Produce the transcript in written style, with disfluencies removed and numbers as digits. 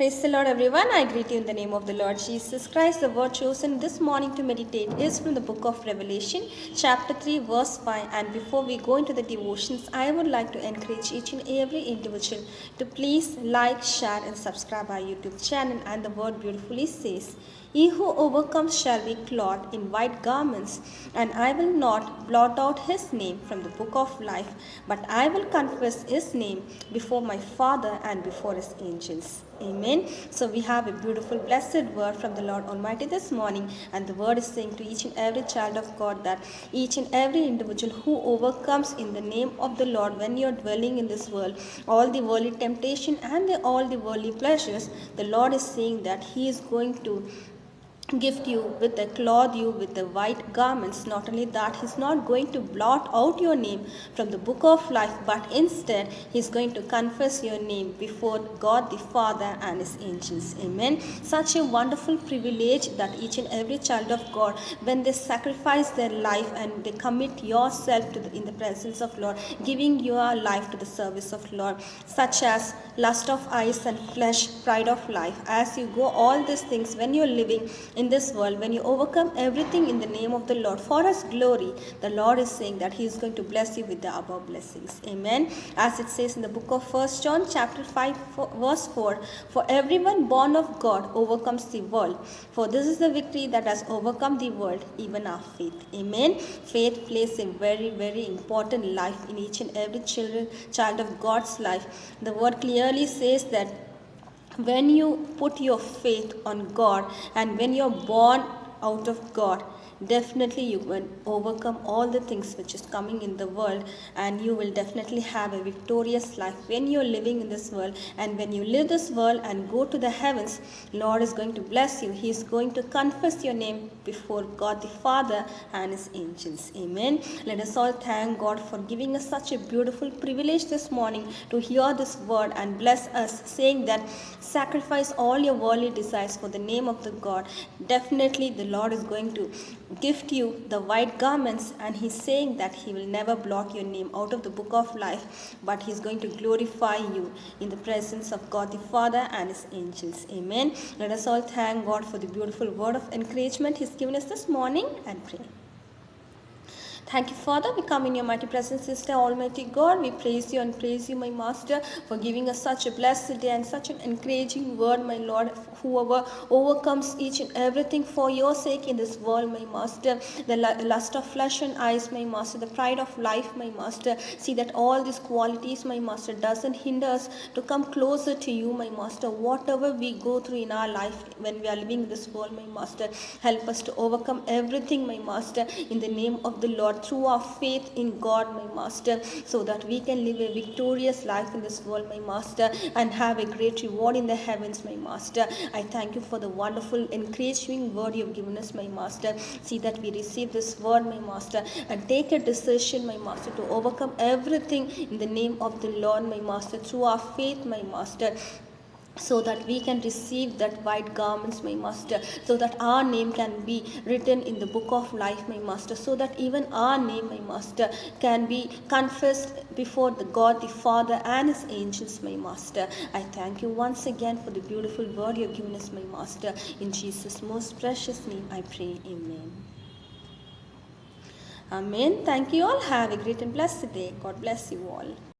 Praise the Lord, everyone. I greet you in the name of the Lord Jesus Christ. The word chosen this morning to meditate is from the book of Revelation, chapter 3, verse 5. And before we go into the devotions, I would like to encourage each and every individual to please like, share, and subscribe our YouTube channel. And the word beautifully says, "He who overcomes shall be clothed in white garments, and I will not blot out his name from the book of life, but I will confess his name before my Father and before his angels." Amen. So we have a beautiful, blessed word from the Lord Almighty this morning, and the word is saying to each and every child of God that each and every individual who overcomes in the name of the Lord when you're dwelling in this world, all the worldly temptation and all the worldly pleasures, the Lord is saying that He is going to gift you with the cloth you with the white garments. Not only that, he's not going to blot out your name from the book of life, but instead he's going to confess your name before God the Father and his angels. Amen. Such a wonderful privilege that each and every child of God, when they sacrifice their life and they commit yourself to in the presence of Lord, giving your life to the service of Lord, such as lust of eyes and flesh, pride of life, as you go all these things when you're living in this world, when you overcome everything in the name of the Lord for his glory, the Lord is saying that he is going to bless you with the above blessings. Amen. As it says in the book of 1 John chapter 5 verse 4, "For everyone born of God overcomes the world, for this is the victory that has overcome the world, even our faith." Amen. Faith plays a very important life in each and every child of God's life. The word clearly says that when you put your faith on God and when you're born out of God, definitely you will overcome all the things which is coming in the world, and you will definitely have a victorious life when you're living in this world. And when you leave this world and go to the heavens, Lord is going to bless you. He is going to confess your name before God the Father and his angels. Amen. Let us all thank God for giving us such a beautiful privilege this morning to hear this word and bless us, saying that sacrifice all your worldly desires for the name of the God. Definitely the Lord is going to gift you the white garments, and he's saying that he will never blot your name out of the book of life, but he's going to glorify you in the presence of God the Father and his angels. Amen. Let us all thank God for the beautiful word of encouragement he's given us this morning and pray. Thank you, Father. We come in your mighty presence, Sister Almighty God. We praise you and praise you, my Master, for giving us such a blessed day and such an encouraging word, my Lord. Whoever overcomes each and everything for your sake in this world, my Master, the lust of flesh and eyes, my Master, the pride of life, my Master, see that all these qualities, my Master, doesn't hinder us to come closer to you, my Master. Whatever we go through in our life when we are living in this world, my Master, help us to overcome everything, my Master, in the name of the Lord, through our faith in God, my Master, so that we can live a victorious life in this world, my Master, and have a great reward in the heavens, my Master. I thank you for the wonderful, encouraging word you have given us, my Master. See that we receive this word, my Master, and take a decision, my Master, to overcome everything in the name of the Lord, my Master, through our faith, my Master, so that we can receive that white garments, my Master, so that our name can be written in the book of life, my Master, so that even our name, my Master, can be confessed before the God the Father and his angels, my Master. I thank you once again for the beautiful word you have given us, my Master. In Jesus' most precious name I pray. Amen. Amen. Thank you all. Have a great and blessed day. God bless you all.